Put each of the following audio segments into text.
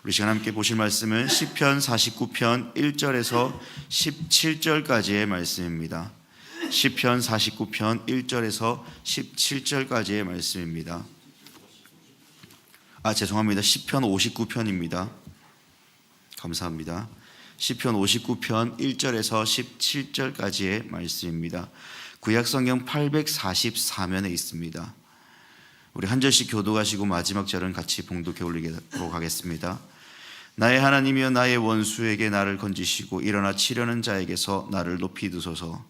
우리 시간 함께 보실 말씀은 시편 49편 1절에서 17절까지의 말씀입니다. 시편 49편 1절에서 17절까지의 말씀입니다. 죄송합니다. 시편 59편입니다. 감사합니다. 시편 59편 1절에서 17절까지의 말씀입니다. 구약성경 844면에 있습니다. 우리 한 절씩 교독하시고 마지막 절은 같이 봉독해 올리도록 하겠습니다. 나의 하나님이여 나의 원수에게 나를 건지시고 일어나 치려는 자에게서 나를 높이 드소서.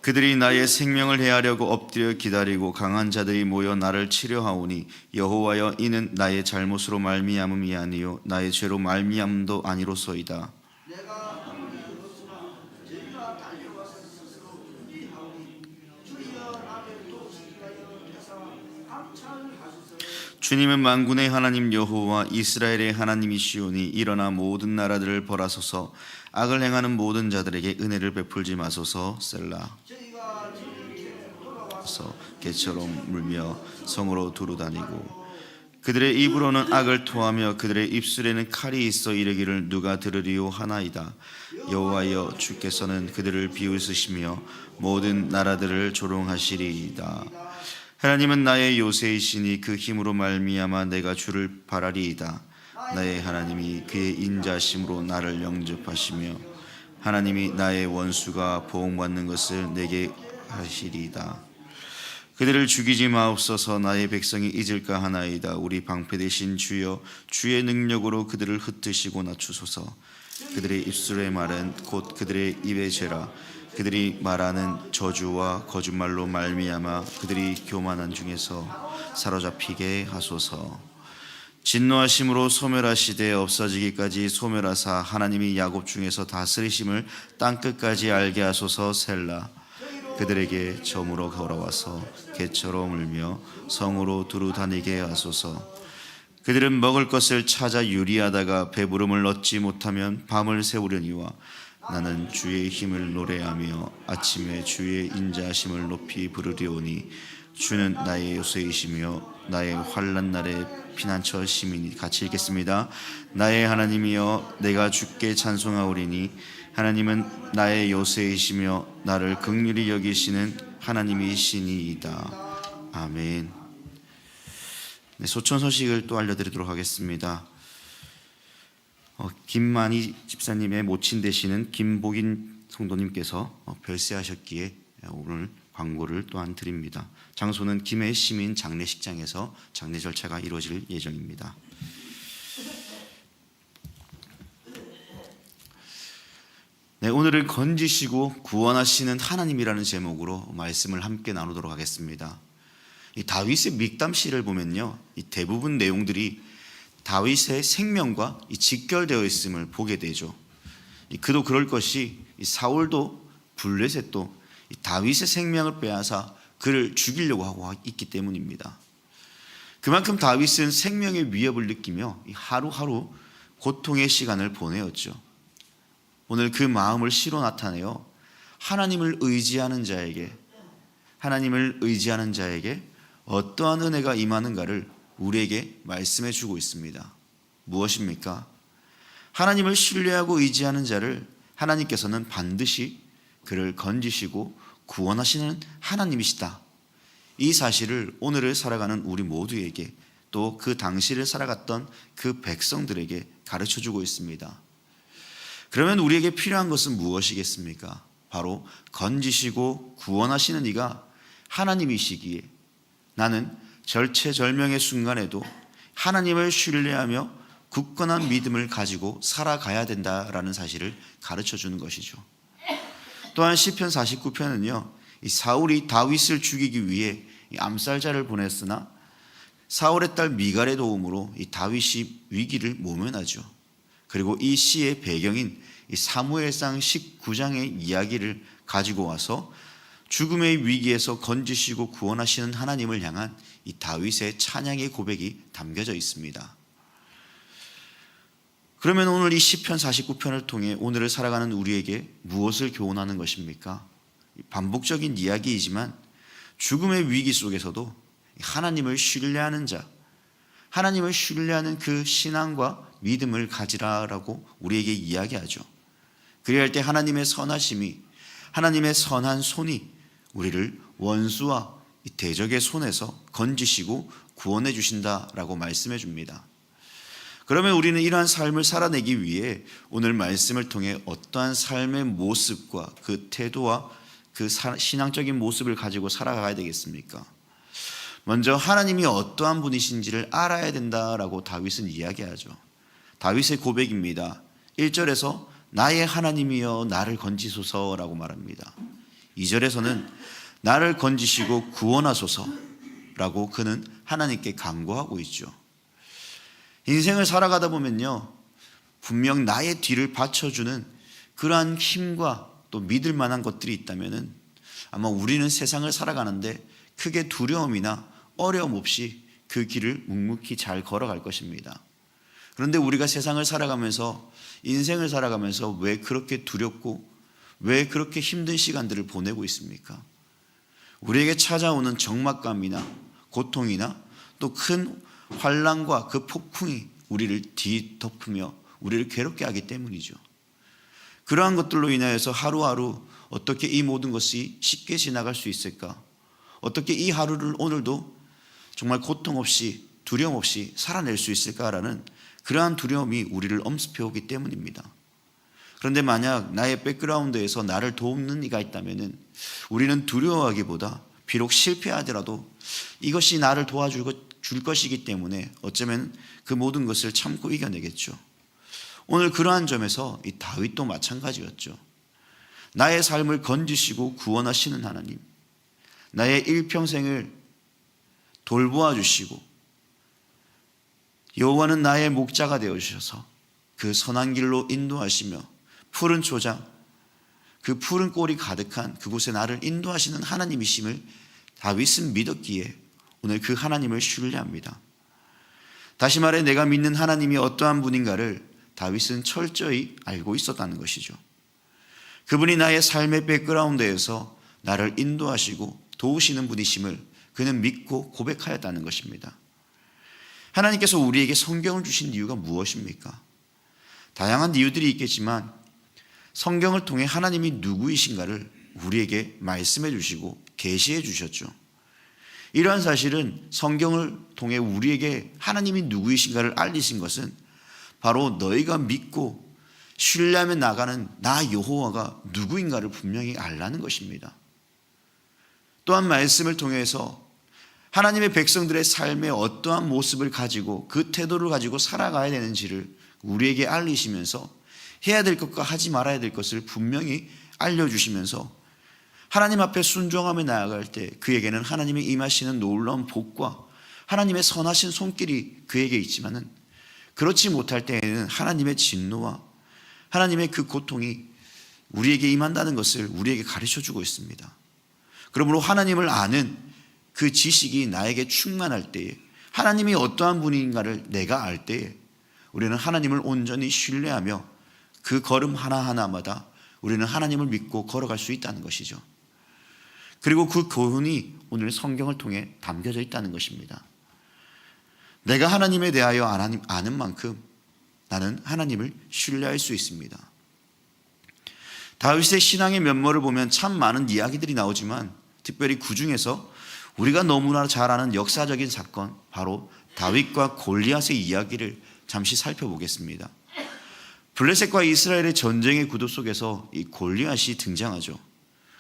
그들이 나의 생명을 해하려고 엎드려 기다리고 강한 자들이 모여 나를 치려하오니 여호와여 이는 나의 잘못으로 말미암음이 아니요 나의 죄로 말미암음도 아니로소이다. 주님은 만군의 하나님 여호와 이스라엘의 하나님이시오니 일어나 모든 나라들을 벌하소서. 악을 행하는 모든 자들에게 은혜를 베풀지 마소서. 셀라. 개처럼 물며 성으로 두루 다니고 그들의 입으로는 악을 토하며 그들의 입술에는 칼이 있어 이르기를 누가 들으리요 하나이다. 여호와여 주께서는 그들을 비웃으시며 모든 나라들을 조롱하시리이다. 하나님은 나의 요새이시니 그 힘으로 말미암아 내가 주를 바라리이다. 나의 하나님이 그의 인자심으로 나를 영접하시며 하나님이 나의 원수가 보응받는 것을 내게 하시리이다. 그들을 죽이지 마옵소서. 나의 백성이 잊을까 하나이다. 우리 방패 되신 주여 주의 능력으로 그들을 흩으시고 낮추소서. 그들의 입술의 말은 곧 그들의 입의 죄라. 그들이 말하는 저주와 거짓말로 말미암아 그들이 교만한 중에서 사로잡히게 하소서. 진노하심으로 소멸하시되 없어지기까지 소멸하사 하나님이 야곱 중에서 다스리심을 땅끝까지 알게 하소서. 셀라. 그들에게 점으로 걸어와서 개처럼 울며 성으로 두루 다니게 하소서. 그들은 먹을 것을 찾아 유리하다가 배부름을 얻지 못하면 밤을 새우려니와 나는 주의 힘을 노래하며 아침에 주의 인자하심을 높이 부르리오니 주는 나의 요새이시며 나의 환난 날에 피난처 시민이. 같이 읽겠습니다. 나의 하나님이여 내가 주께 찬송하오리니 하나님은 나의 요새이시며 나를 긍휼히 여기시는 하나님이시니이다. 아멘. 소천 소식을 또 알려드리도록 하겠습니다. 김만희 집사님의 모친 되시는 김복인 성도님께서 별세하셨기에 오늘 광고를 또한 드립니다. 장소는 김해 시민 장례식장에서 장례 절차가 이루어질 예정입니다. 네, 오늘은 건지시고 구원하시는 하나님이라는 제목으로 말씀을 함께 나누도록 하겠습니다. 이 다윗의 믹담시를 보면요, 이 대부분 내용들이 다윗의 생명과 직결되어 있음을 보게 되죠. 그도 그럴 것이 사울도 블레셋도 다윗의 생명을 빼앗아 그를 죽이려고 하고 있기 때문입니다. 그만큼 다윗은 생명의 위협을 느끼며 하루하루 고통의 시간을 보내었죠. 오늘 그 마음을 시로 나타내어 하나님을 의지하는 자에게 어떠한 은혜가 임하는가를 우리에게 말씀해 주고 있습니다. 무엇입니까? 하나님을 신뢰하고 의지하는 자를 하나님께서는 반드시 그를 건지시고 구원하시는 하나님이시다. 이 사실을 오늘을 살아가는 우리 모두에게 또 그 당시를 살아갔던 그 백성들에게 가르쳐 주고 있습니다. 그러면 우리에게 필요한 것은 무엇이겠습니까? 바로 건지시고 구원하시는 이가 하나님이시기에 나는 절체절명의 순간에도 하나님을 신뢰하며 굳건한 믿음을 가지고 살아가야 된다라는 사실을 가르쳐 주는 것이죠. 또한 시편 49편은요, 이 사울이 다윗을 죽이기 위해 암살자를 보냈으나 사울의 딸 미갈의 도움으로 이 다윗이 위기를 모면하죠. 그리고 이 시의 배경인 이 사무엘상 19장의 이야기를 가지고 와서 죽음의 위기에서 건지시고 구원하시는 하나님을 향한 이 다윗의 찬양의 고백이 담겨져 있습니다. 그러면 오늘 이 시편 49편을 통해 오늘을 살아가는 우리에게 무엇을 교훈하는 것입니까? 반복적인 이야기이지만 죽음의 위기 속에서도 하나님을 신뢰하는 자, 하나님을 신뢰하는 그 신앙과 믿음을 가지라라고 우리에게 이야기하죠. 그래야 할 때 하나님의 선하심이, 하나님의 선한 손이 우리를 원수와 대적의 손에서 건지시고 구원해 주신다라고 말씀해 줍니다. 그러면 우리는 이러한 삶을 살아내기 위해 오늘 말씀을 통해 어떠한 삶의 모습과 그 태도와 그 신앙적인 모습을 가지고 살아가야 되겠습니까? 먼저 하나님이 어떠한 분이신지를 알아야 된다라고 다윗은 이야기하죠. 다윗의 고백입니다. 1절에서 나의 하나님이여 나를 건지소서라고 말합니다. 2절에서는 나를 건지시고 구원하소서라고 그는 하나님께 간구하고 있죠. 인생을 살아가다 보면요, 분명 나의 뒤를 받쳐주는 그러한 힘과 또 믿을 만한 것들이 있다면 아마 우리는 세상을 살아가는데 크게 두려움이나 어려움 없이 그 길을 묵묵히 잘 걸어갈 것입니다. 그런데 우리가 세상을 살아가면서, 인생을 살아가면서 왜 그렇게 두렵고 왜 그렇게 힘든 시간들을 보내고 있습니까? 우리에게 찾아오는 적막감이나 고통이나 또 큰 환난과 그 폭풍이 우리를 뒤덮으며 우리를 괴롭게 하기 때문이죠. 그러한 것들로 인하여서 하루하루 어떻게 이 모든 것이 쉽게 지나갈 수 있을까? 어떻게 이 하루를 오늘도 정말 고통 없이 두려움 없이 살아낼 수 있을까라는 그러한 두려움이 우리를 엄습해오기 때문입니다. 그런데 만약 나의 백그라운드에서 나를 돕는 이가 있다면 우리는 두려워하기보다 비록 실패하더라도 이것이 나를 도와줄 것이기 때문에 어쩌면 그 모든 것을 참고 이겨내겠죠. 오늘 그러한 점에서 이 다윗도 마찬가지였죠. 나의 삶을 건지시고 구원하시는 하나님, 나의 일평생을 돌보아 주시고 여호와는 나의 목자가 되어주셔서 그 선한 길로 인도하시며 푸른 초장, 그 푸른 꼴이 가득한 그곳에 나를 인도하시는 하나님이심을 다윗은 믿었기에 오늘 그 하나님을 신뢰합니다. 다시 말해 내가 믿는 하나님이 어떠한 분인가를 다윗은 철저히 알고 있었다는 것이죠. 그분이 나의 삶의 백그라운드에서 나를 인도하시고 도우시는 분이심을 그는 믿고 고백하였다는 것입니다. 하나님께서 우리에게 성경을 주신 이유가 무엇입니까? 다양한 이유들이 있겠지만 성경을 통해 하나님이 누구이신가를 우리에게 말씀해 주시고 계시해 주셨죠. 이러한 사실은 성경을 통해 우리에게 하나님이 누구이신가를 알리신 것은 바로 너희가 믿고 신뢰하며 나가는 나 여호와가 누구인가를 분명히 알라는 것입니다. 또한 말씀을 통해서 하나님의 백성들의 삶의 어떠한 모습을 가지고 그 태도를 가지고 살아가야 되는지를 우리에게 알리시면서 해야 될 것과 하지 말아야 될 것을 분명히 알려주시면서 하나님 앞에 순종하며 나아갈 때 그에게는 하나님이 임하시는 놀라운 복과 하나님의 선하신 손길이 그에게 있지만은 그렇지 못할 때에는 하나님의 진노와 하나님의 그 고통이 우리에게 임한다는 것을 우리에게 가르쳐주고 있습니다. 그러므로 하나님을 아는 그 지식이 나에게 충만할 때에 하나님이 어떠한 분인가를 내가 알 때에 우리는 하나님을 온전히 신뢰하며 그 걸음 하나하나마다 우리는 하나님을 믿고 걸어갈 수 있다는 것이죠. 그리고 그 교훈이 오늘 성경을 통해 담겨져 있다는 것입니다. 내가 하나님에 대하여 아는 만큼 나는 하나님을 신뢰할 수 있습니다. 다윗의 신앙의 면모를 보면 참 많은 이야기들이 나오지만 특별히 그 중에서 우리가 너무나 잘 아는 역사적인 사건, 바로 다윗과 골리앗의 이야기를 잠시 살펴보겠습니다. 블레셋과 이스라엘의 전쟁의 구도 속에서 이 골리앗이 등장하죠.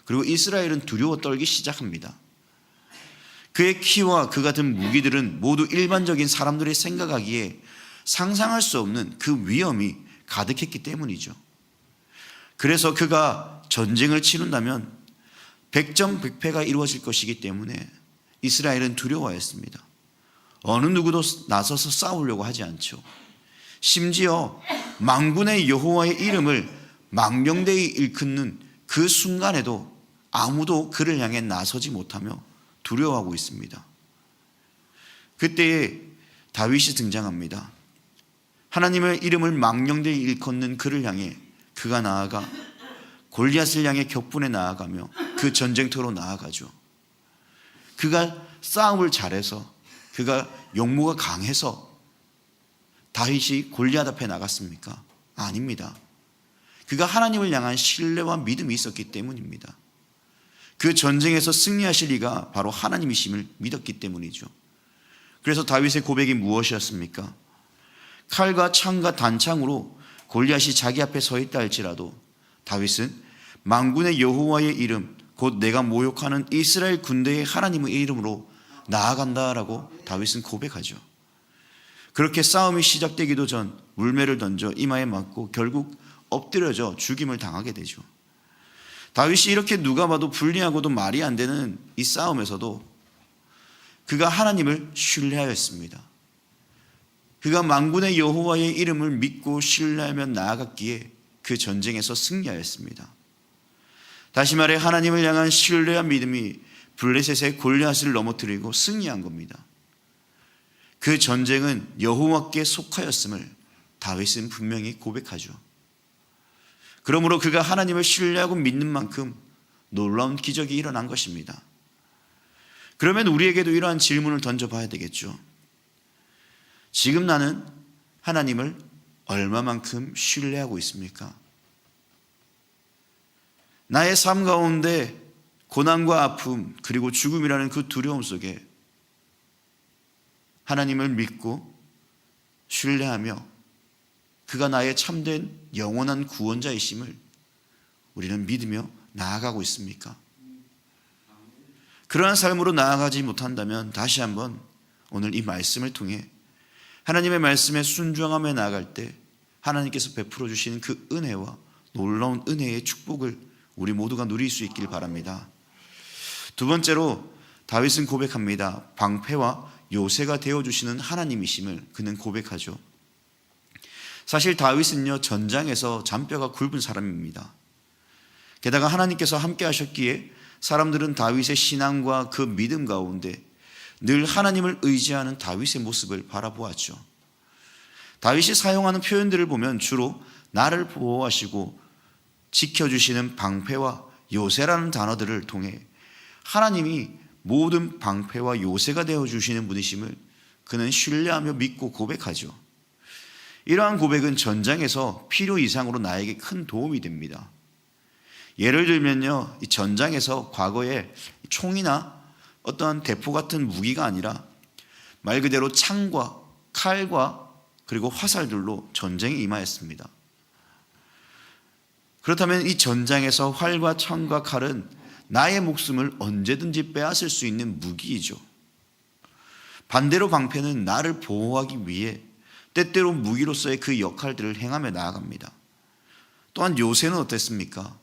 그리고 이스라엘은 두려워 떨기 시작합니다. 그의 키와 그가 든 무기들은 모두 일반적인 사람들이 생각하기에 상상할 수 없는 그 위험이 가득했기 때문이죠. 그래서 그가 전쟁을 치른다면 백전백패가 이루어질 것이기 때문에 이스라엘은 두려워했습니다. 어느 누구도 나서서 싸우려고 하지 않죠. 심지어 만군의 여호와의 이름을 망령되이 일컫는 그 순간에도 아무도 그를 향해 나서지 못하며 두려워하고 있습니다. 그때에 다윗이 등장합니다. 하나님의 이름을 망령되이 일컫는 그를 향해 그가 나아가 골리앗을 향해 격분해 나아가며 그 전쟁터로 나아가죠. 그가 싸움을 잘해서, 그가 용모가 강해서 다윗이 골리앗 앞에 나갔습니까? 아닙니다. 그가 하나님을 향한 신뢰와 믿음이 있었기 때문입니다. 그 전쟁에서 승리하실 이가 바로 하나님이심을 믿었기 때문이죠. 그래서 다윗의 고백이 무엇이었습니까? 칼과 창과 단창으로 골리앗이 자기 앞에 서 있다 할지라도 다윗은 만군의 여호와의 이름, 곧 내가 모욕하는 이스라엘 군대의 하나님의 이름으로 나아간다라고 다윗은 고백하죠. 그렇게 싸움이 시작되기도 전 물매를 던져 이마에 맞고 결국 엎드려져 죽임을 당하게 되죠. 다윗이 이렇게 누가 봐도 불리하고도 말이 안 되는 이 싸움에서도 그가 하나님을 신뢰하였습니다. 그가 만군의 여호와의 이름을 믿고 신뢰하며 나아갔기에 그 전쟁에서 승리하였습니다. 다시 말해 하나님을 향한 신뢰와 믿음이 블레셋의 골리앗을 넘어뜨리고 승리한 겁니다. 그 전쟁은 여호와께 속하였음을 다윗은 분명히 고백하죠. 그러므로 그가 하나님을 신뢰하고 믿는 만큼 놀라운 기적이 일어난 것입니다. 그러면 우리에게도 이러한 질문을 던져봐야 되겠죠. 지금 나는 하나님을 얼마만큼 신뢰하고 있습니까? 나의 삶 가운데 고난과 아픔 그리고 죽음이라는 그 두려움 속에 하나님을 믿고 신뢰하며 그가 나의 참된 영원한 구원자이심을 우리는 믿으며 나아가고 있습니까? 그러한 삶으로 나아가지 못한다면 다시 한번 오늘 이 말씀을 통해 하나님의 말씀에 순종하며 나아갈 때 하나님께서 베풀어 주시는 그 은혜와 놀라운 은혜의 축복을 우리 모두가 누릴 수 있길 바랍니다. 두 번째로 다윗은 고백합니다. 방패와 요새가 되어주시는 하나님이심을 그는 고백하죠. 사실 다윗은요 전장에서 잔뼈가 굵은 사람입니다. 게다가 하나님께서 함께 하셨기에 사람들은 다윗의 신앙과 그 믿음 가운데 늘 하나님을 의지하는 다윗의 모습을 바라보았죠. 다윗이 사용하는 표현들을 보면 주로 나를 보호하시고 지켜주시는 방패와 요새라는 단어들을 통해 하나님이 모든 방패와 요새가 되어주시는 분이심을 그는 신뢰하며 믿고 고백하죠. 이러한 고백은 전장에서 필요 이상으로 나에게 큰 도움이 됩니다. 예를 들면요, 이 전장에서 과거에 총이나 어떠한 대포 같은 무기가 아니라 말 그대로 창과 칼과 그리고 화살들로 전쟁에 임하였습니다. 그렇다면 이 전장에서 활과 창과 칼은 나의 목숨을 언제든지 빼앗을 수 있는 무기이죠. 반대로 방패는 나를 보호하기 위해 때때로 무기로서의 그 역할들을 행하며 나아갑니다. 또한 요새는 어땠습니까?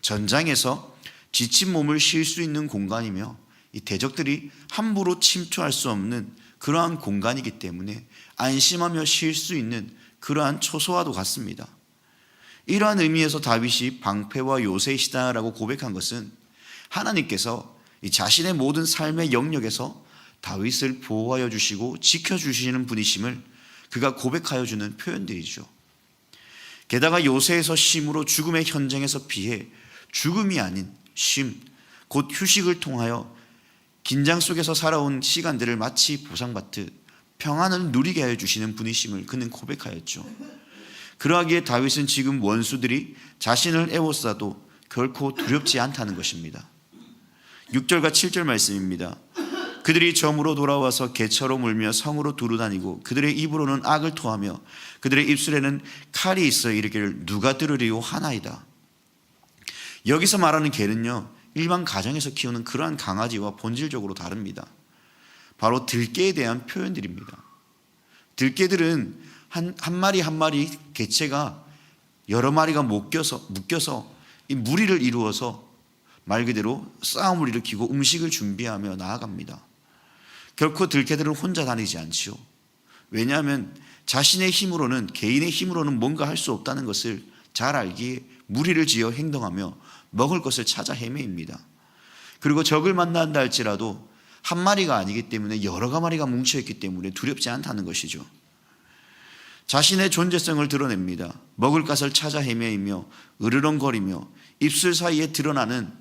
전장에서 지친 몸을 쉴 수 있는 공간이며 이 대적들이 함부로 침투할 수 없는 그러한 공간이기 때문에 안심하며 쉴 수 있는 그러한 초소와도 같습니다. 이러한 의미에서 다윗이 방패와 요새이시다라고 고백한 것은 하나님께서 이 자신의 모든 삶의 영역에서 다윗을 보호하여 주시고 지켜주시는 분이심을 그가 고백하여 주는 표현들이죠. 게다가 요새에서 쉼으로 죽음의 현장에서 피해 죽음이 아닌 쉼, 곧 휴식을 통하여 긴장 속에서 살아온 시간들을 마치 보상받듯 평안을 누리게 하여 주시는 분이심을 그는 고백하였죠. 그러하기에 다윗은 지금 원수들이 자신을 애워싸도 결코 두렵지 않다는 것입니다. 6절과 7절 말씀입니다. 그들이 점으로 돌아와서 개처럼 울며 성으로 두루다니고 그들의 입으로는 악을 토하며 그들의 입술에는 칼이 있어 이르기를 누가 들으리요 하나이다. 여기서 말하는 개는요 일반 가정에서 키우는 그러한 강아지와 본질적으로 다릅니다. 바로 들개에 대한 표현들입니다. 들개들은 한 마리 한 마리 개체가 여러 마리가 묶여서 이 무리를 이루어서 말 그대로 싸움을 일으키고 음식을 준비하며 나아갑니다. 결코 들개들은 혼자 다니지 않지요. 왜냐하면 자신의 힘으로는, 개인의 힘으로는 뭔가 할 수 없다는 것을 잘 알기에 무리를 지어 행동하며 먹을 것을 찾아 헤매입니다. 그리고 적을 만난다 할지라도 한 마리가 아니기 때문에 여러 마리가 뭉쳐있기 때문에 두렵지 않다는 것이죠. 자신의 존재성을 드러냅니다. 먹을 것을 찾아 헤매이며 으르렁거리며 입술 사이에 드러나는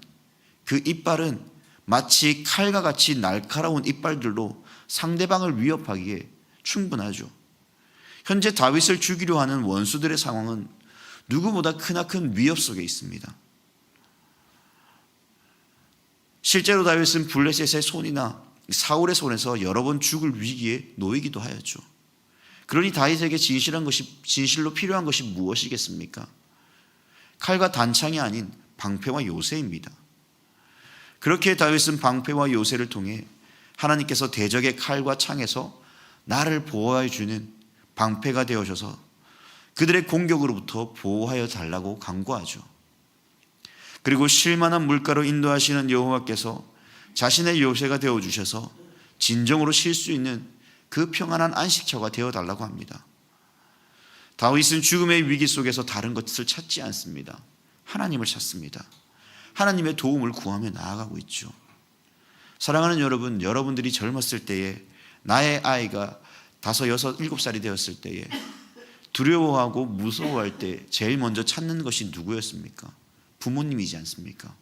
그 이빨은 마치 칼과 같이 날카로운 이빨들로 상대방을 위협하기에 충분하죠. 현재 다윗을 죽이려 하는 원수들의 상황은 누구보다 크나큰 위협 속에 있습니다. 실제로 다윗은 블레셋의 손이나 사울의 손에서 여러 번 죽을 위기에 놓이기도 하였죠. 그러니 다윗에게 진실로 필요한 것이 무엇이겠습니까? 칼과 단창이 아닌 방패와 요새입니다. 그렇게 다윗은 방패와 요새를 통해 하나님께서 대적의 칼과 창에서 나를 보호해 주는 방패가 되어셔서 그들의 공격으로부터 보호하여 달라고 간구하죠. 그리고 쉴만한 물가로 인도하시는 여호와께서 자신의 요새가 되어주셔서 진정으로 쉴 수 있는 그 평안한 안식처가 되어달라고 합니다. 다윗은 죽음의 위기 속에서 다른 것을 찾지 않습니다. 하나님을 찾습니다. 하나님의 도움을 구하며 나아가고 있죠. 사랑하는 여러분, 여러분들이 젊었을 때에 나의 아이가 5, 6, 7살이 되었을 때에 두려워하고 무서워할 때 제일 먼저 찾는 것이 누구였습니까? 부모님이지 않습니까?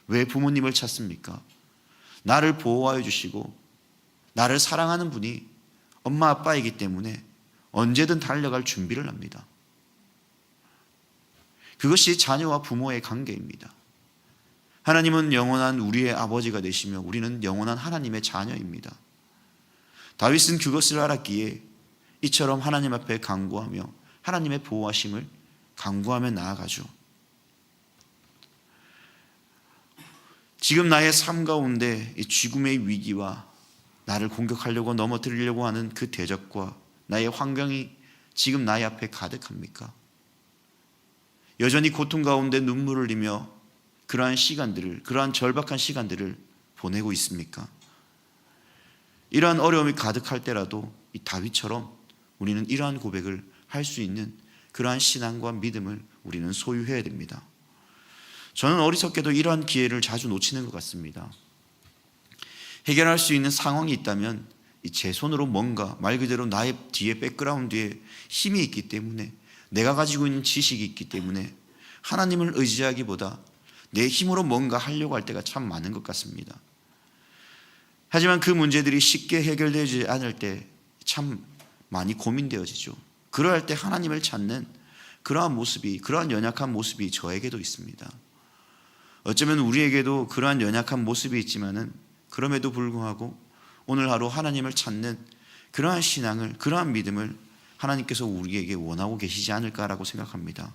왜 부모님을 찾습니까? 나를 보호하여 주시고 나를 사랑하는 분이 엄마 아빠이기 때문에 언제든 달려갈 준비를 합니다. 그것이 자녀와 부모의 관계입니다. 하나님은 영원한 우리의 아버지가 되시며 우리는 영원한 하나님의 자녀입니다. 다윗은 그것을 알았기에 이처럼 하나님 앞에 간구하며 하나님의 보호하심을 간구하며 나아가죠. 지금 나의 삶 가운데 이 죽음의 위기와 나를 공격하려고 넘어뜨리려고 하는 그 대적과 나의 환경이 지금 나의 앞에 가득합니까? 여전히 고통 가운데 눈물을 흘리며 그러한 시간들을, 그러한 절박한 시간들을 보내고 있습니까? 이러한 어려움이 가득할 때라도 이 다윗처럼 우리는 이러한 고백을 할 수 있는 그러한 신앙과 믿음을 우리는 소유해야 됩니다. 저는 어리석게도 이러한 기회를 자주 놓치는 것 같습니다. 해결할 수 있는 상황이 있다면 제 손으로 뭔가 말 그대로 나의 뒤에 백그라운드에 힘이 있기 때문에 내가 가지고 있는 지식이 있기 때문에 하나님을 의지하기보다 내 힘으로 뭔가 하려고 할 때가 참 많은 것 같습니다. 하지만 그 문제들이 쉽게 해결되지 않을 때 참 많이 고민되어지죠. 그러할 때 하나님을 찾는 그러한 모습이, 그러한 연약한 모습이 저에게도 있습니다. 어쩌면 우리에게도 그러한 연약한 모습이 있지만은 그럼에도 불구하고 오늘 하루 하나님을 찾는 그러한 신앙을, 그러한 믿음을 하나님께서 우리에게 원하고 계시지 않을까라고 생각합니다.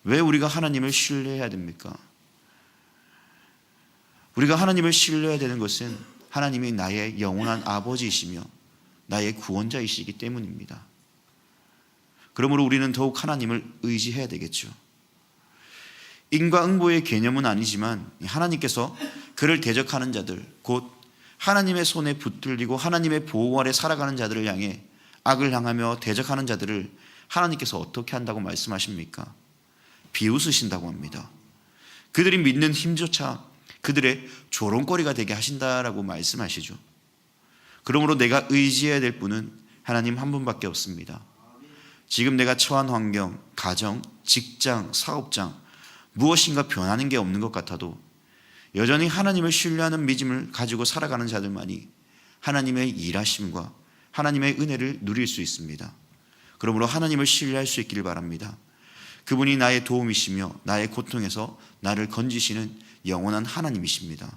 왜 우리가 하나님을 신뢰해야 됩니까? 우리가 하나님을 신뢰해야 되는 것은 하나님이 나의 영원한 아버지이시며 나의 구원자이시기 때문입니다. 그러므로 우리는 더욱 하나님을 의지해야 되겠죠. 인과응보의 개념은 아니지만 하나님께서 그를 대적하는 자들, 곧 하나님의 손에 붙들리고 하나님의 보호 아래 살아가는 자들을 향해 악을 향하며 대적하는 자들을 하나님께서 어떻게 한다고 말씀하십니까? 비웃으신다고 합니다. 그들이 믿는 힘조차 그들의 조롱거리가 되게 하신다라고 말씀하시죠. 그러므로 내가 의지해야 될 분은 하나님 한 분밖에 없습니다. 지금 내가 처한 환경, 가정, 직장, 사업장 무엇인가 변하는 게 없는 것 같아도 여전히 하나님을 신뢰하는 믿음을 가지고 살아가는 자들만이 하나님의 일하심과 하나님의 은혜를 누릴 수 있습니다. 그러므로 하나님을 신뢰할 수 있기를 바랍니다. 그분이 나의 도움이시며 나의 고통에서 나를 건지시는 영원한 하나님이십니다.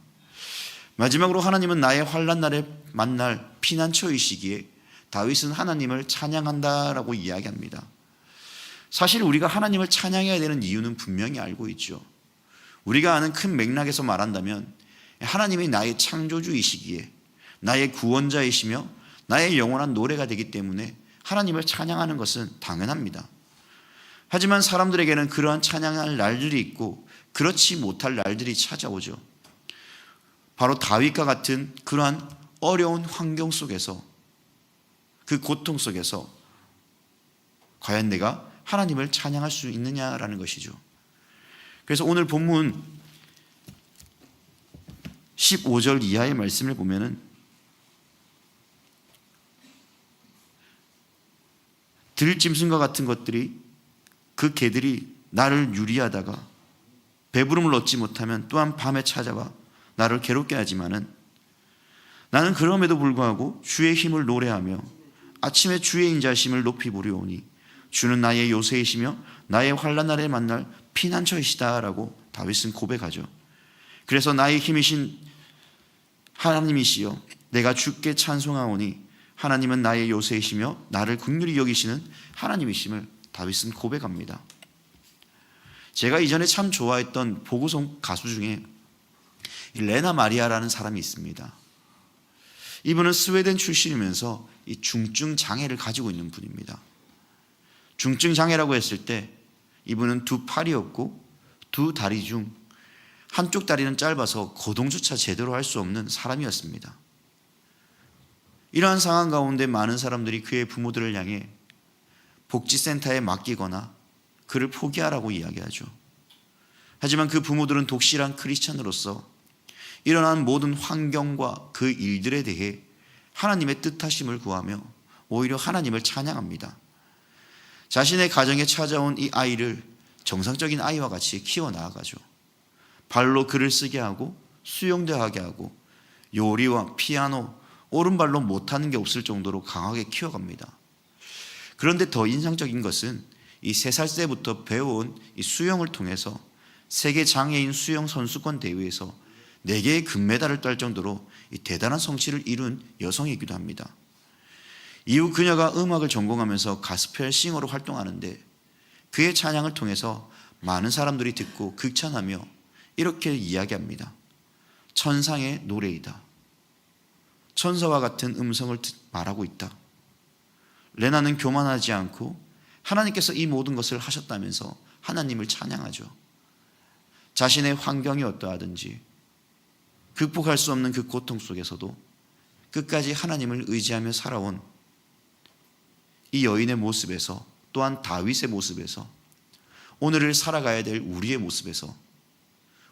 마지막으로 하나님은 나의 환난 날에 만날 피난처이시기에 다윗은 하나님을 찬양한다라고 이야기합니다. 사실 우리가 하나님을 찬양해야 되는 이유는 분명히 알고 있죠. 우리가 아는 큰 맥락에서 말한다면 하나님이 나의 창조주이시기에 나의 구원자이시며 나의 영원한 노래가 되기 때문에 하나님을 찬양하는 것은 당연합니다. 하지만 사람들에게는 그러한 찬양할 날들이 있고 그렇지 못할 날들이 찾아오죠. 바로 다윗과 같은 그러한 어려운 환경 속에서, 그 고통 속에서 과연 내가 하나님을 찬양할 수 있느냐라는 것이죠. 그래서 오늘 본문 15절 이하의 말씀을 보면은 들짐승과 같은 것들이, 그 개들이 나를 유리하다가 배부름을 얻지 못하면 또한 밤에 찾아와 나를 괴롭게 하지만은 나는 그럼에도 불구하고 주의 힘을 노래하며 아침에 주의 인자심을 높이 부르오니 주는 나의 요새이시며 나의 환난 날에 만날 피난처이시다라고 다윗은 고백하죠. 그래서 나의 힘이신 하나님이시여 내가 주께 찬송하오니 하나님은 나의 요새이시며 나를 긍휼히 여기시는 하나님이심을 다윗은 고백합니다. 제가 이전에 참 좋아했던 보고송 가수 중에 레나 마리아라는 사람이 있습니다. 이분은 스웨덴 출신이면서 이 중증 장애를 가지고 있는 분입니다. 중증 장애라고 했을 때 이분은 두 팔이 없고 두 다리 중 한쪽 다리는 짧아서 거동조차 제대로 할 수 없는 사람이었습니다. 이러한 상황 가운데 많은 사람들이 그의 부모들을 향해 복지센터에 맡기거나 그를 포기하라고 이야기하죠. 하지만 그 부모들은 독실한 크리스찬으로서 일어난 모든 환경과 그 일들에 대해 하나님의 뜻하심을 구하며 오히려 하나님을 찬양합니다. 자신의 가정에 찾아온 이 아이를 정상적인 아이와 같이 키워나가죠. 발로 글을 쓰게 하고 수영도 하게 하고 요리와 피아노, 오른발로 못하는 게 없을 정도로 강하게 키워갑니다. 그런데 더 인상적인 것은 이 3살 때부터 배워온 이 수영을 통해서 세계 장애인 수영 선수권 대회에서 4개의 금메달을 딸 정도로 이 대단한 성취를 이룬 여성이기도 합니다. 이후 그녀가 음악을 전공하면서 가스펠 싱어로 활동하는데 그의 찬양을 통해서 많은 사람들이 듣고 극찬하며 이렇게 이야기합니다. 천상의 노래이다. 천사와 같은 음성을 말하고 있다. 레나는 교만하지 않고 하나님께서 이 모든 것을 하셨다면서 하나님을 찬양하죠. 자신의 환경이 어떠하든지 극복할 수 없는 그 고통 속에서도 끝까지 하나님을 의지하며 살아온 이 여인의 모습에서, 또한 다윗의 모습에서, 오늘을 살아가야 될 우리의 모습에서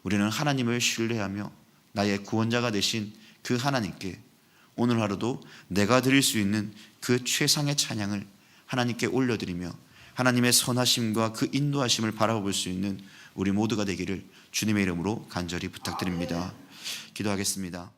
우리는 하나님을 신뢰하며 나의 구원자가 되신 그 하나님께 오늘 하루도 내가 드릴 수 있는 그 최상의 찬양을 하나님께 올려드리며 하나님의 선하심과 그 인도하심을 바라볼 수 있는 우리 모두가 되기를 주님의 이름으로 간절히 부탁드립니다. 기도하겠습니다.